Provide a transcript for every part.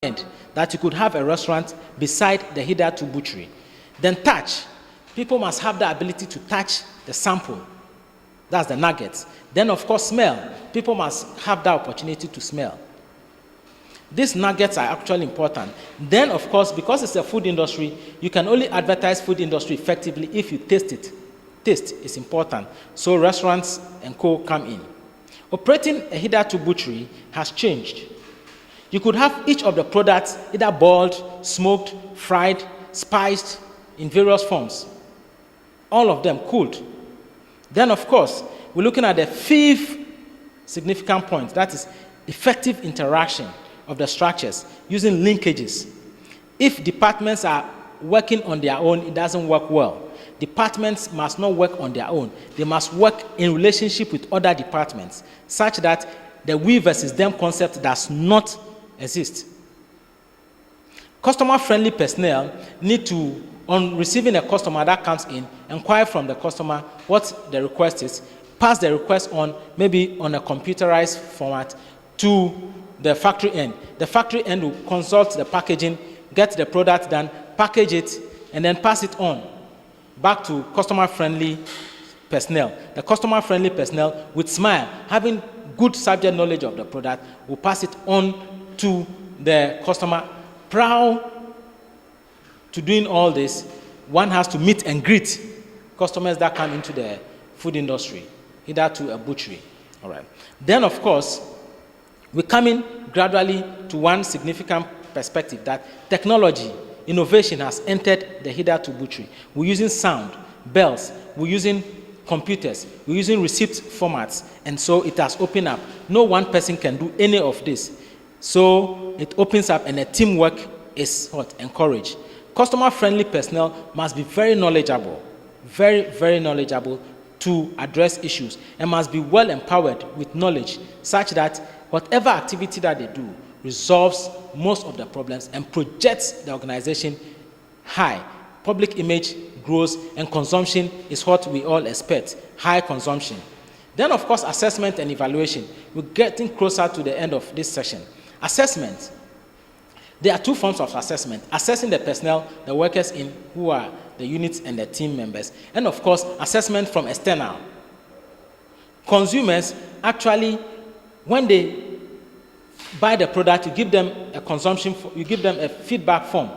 end, that you could have a restaurant beside the hitherto butchery. Then touch. People must have the ability to touch the sample. That's the nuggets. Then, of course, smell. People must have the opportunity to smell. These nuggets are actually important. Then, of course, because it's a food industry, you can only advertise food industry effectively if you taste it. Taste is important. So restaurants and co come in. Operating a hitherto butchery has changed. You could have each of the products either boiled, smoked, fried, spiced in various forms. All of them cooled. Then, of course, we're looking at the fifth significant point, that is effective interaction of the structures using linkages. If departments are working on their own, it doesn't work well. Departments must not work on their own. They must work in relationship with other departments, such that the we versus them concept does not exist. Customer-friendly personnel need to, on receiving a customer that comes in, inquire from the customer what the request is, pass the request on, maybe on a computerized format, to the factory end. The factory end will consult the packaging, get the product done, package it, and then pass it on back to customer-friendly personnel. The customer-friendly personnel, with smile, having good subject knowledge of the product, will pass it on to the customer. Proud to doing all this, one has to meet and greet customers that come into the food industry, either to a butchery. All right. Then, of course, we come in gradually to one significant perspective, that technology, innovation has entered the hitherto butchery. We're using sound, bells, we're using computers, we're using receipt formats, and so it has opened up. No one person can do any of this. So it opens up, and the teamwork is encouraged. Customer-friendly personnel must be very knowledgeable, very knowledgeable to address issues, and must be well empowered with knowledge, such that whatever activity that they do resolves most of the problems and projects the organization high. Public image grows, and consumption is what we all expect, high consumption. Then, of course, assessment and evaluation. We're getting closer to the end of this session. Assessment. There are two forms of assessment: assessing the personnel, the workers in who are the units and the team members, and of course, assessment from external. Consumers actually, when they buy the product, you give them a consumption, you give them a feedback form.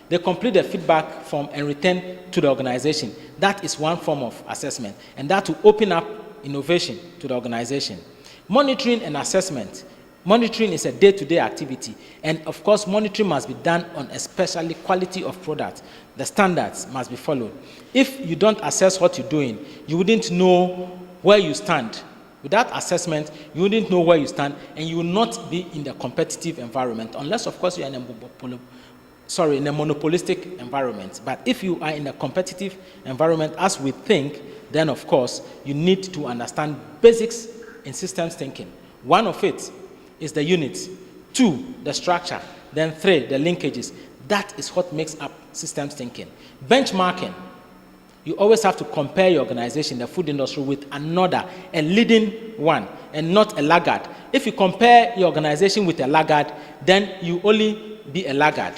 They complete the feedback form and return to the organization. That is one form of assessment, and that will open up innovation to the organization. Monitoring and assessment. Monitoring is a day-to-day activity, and of course, monitoring must be done on especially quality of product. The standards must be followed. If you don't assess what you're doing, you wouldn't know where you stand. Without assessment, you wouldn't know where you stand, and you will not be in the competitive environment, unless, of course, you are in a monopolistic environment. But if you are in a competitive environment, as we think, then, of course, you need to understand basics in systems thinking. One of it is the units, 2, the structure, then 3, the linkages. That is what makes up systems thinking. Benchmarking. You always have to compare your organization, the food industry, with another, a leading one, and not a laggard. If you compare your organization with a laggard, then you only be a laggard.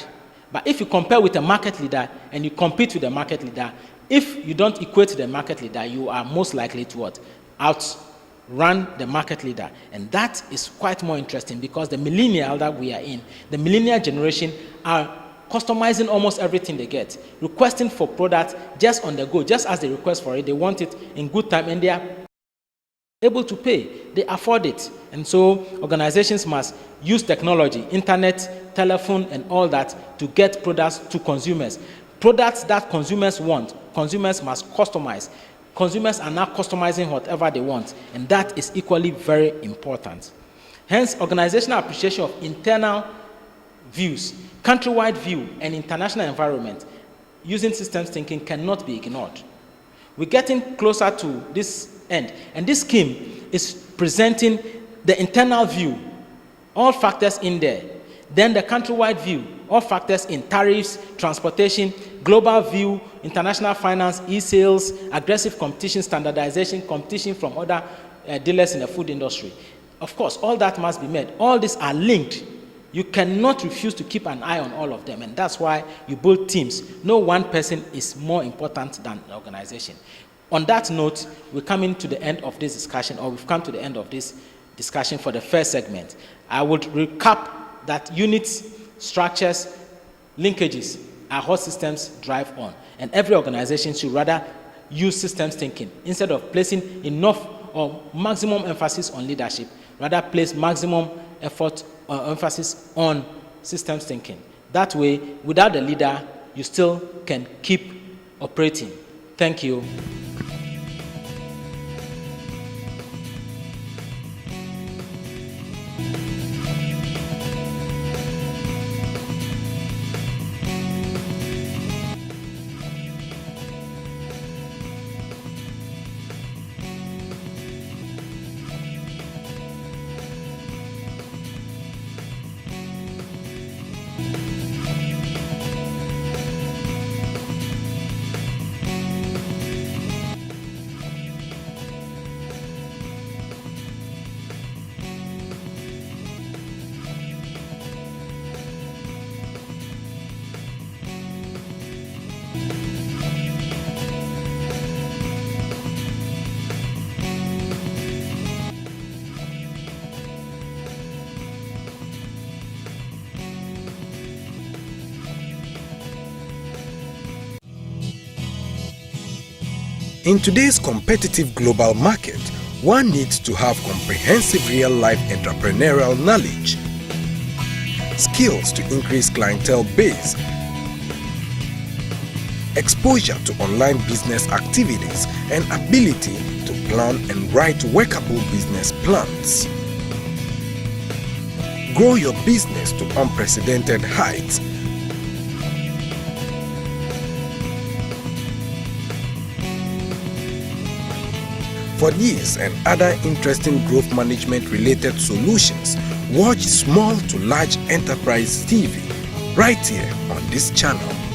But if you compare with a market leader and you compete with the market leader, if you don't equate to the market leader, you are most likely to what? Outrun the market leader. And that is quite more interesting, because the millennial that we are in, the millennial generation, are customizing almost everything they get, requesting for products just on the go, just as they request for it. They want it in good time, and they are able to pay. They afford it. And so organizations must use technology, internet, telephone, and all that to get products to consumers. Products that consumers want, consumers must customize. Consumers are now customizing whatever they want, and that is equally very important. Hence, organizational appreciation of internal views, countrywide view, and international environment using systems thinking cannot be ignored. We're getting closer to this end, and this scheme is presenting the internal view, all factors in there, then the countrywide view, all factors in tariffs, transportation, global view, international finance, e-sales, aggressive competition, standardization, competition from other dealers in the food industry. Of course, all that must be met. All these are linked You cannot refuse to keep an eye on all of them, and that's why you build teams. No one person is more important than the organization. On that note, we're coming to the end of this discussion, or we've come to the end of this discussion for the first segment. I would recap that units, structures, linkages are what systems drive on, and every organization should rather use systems thinking instead of placing enough or maximum emphasis on leadership. Rather place maximum effort or emphasis on systems thinking. That way, without the leader, you still can keep operating. Thank you. In today's competitive global market, one needs to have comprehensive real-life entrepreneurial knowledge, skills to increase clientele base, exposure to online business activities, and ability to plan and write workable business plans. Grow your business to unprecedented heights. For these and other interesting growth management related solutions, watch Small to Large Enterprise TV right here on this channel.